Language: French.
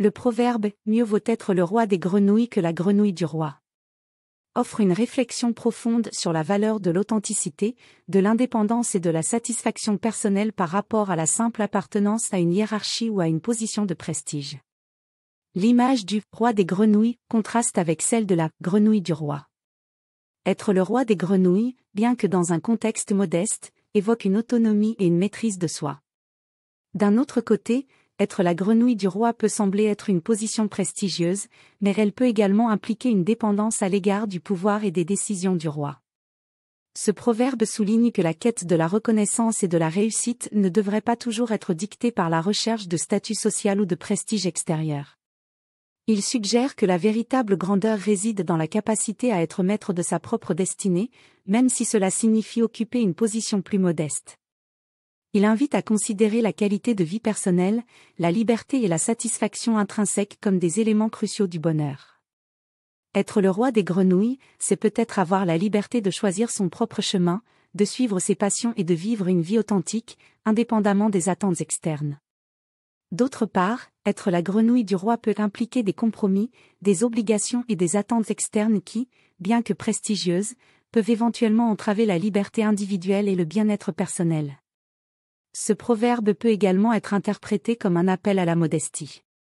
Le proverbe « Mieux vaut être le roi des grenouilles que la grenouille du roi » offre une réflexion profonde sur la valeur de l'authenticité, de l'indépendance et de la satisfaction personnelle par rapport à la simple appartenance à une hiérarchie ou à une position de prestige. L'image du « roi des grenouilles » contraste avec celle de la « grenouille du roi ». Être le roi des grenouilles, bien que dans un contexte modeste, évoque une autonomie et une maîtrise de soi. D'un autre côté, être la grenouille du roi peut sembler être une position prestigieuse, mais elle peut également impliquer une dépendance à l'égard du pouvoir et des décisions du roi. Ce proverbe souligne que la quête de la reconnaissance et de la réussite ne devrait pas toujours être dictée par la recherche de statut social ou de prestige extérieur. Il suggère que la véritable grandeur réside dans la capacité à être maître de sa propre destinée, même si cela signifie occuper une position plus modeste. Il invite à considérer la qualité de vie personnelle, la liberté et la satisfaction intrinsèque comme des éléments cruciaux du bonheur. Être le roi des grenouilles, c'est peut-être avoir la liberté de choisir son propre chemin, de suivre ses passions et de vivre une vie authentique, indépendamment des attentes externes. D'autre part, être la grenouille du roi peut impliquer des compromis, des obligations et des attentes externes qui, bien que prestigieuses, peuvent éventuellement entraver la liberté individuelle et le bien-être personnel. Ce proverbe peut également être interprété comme un appel à la modestie.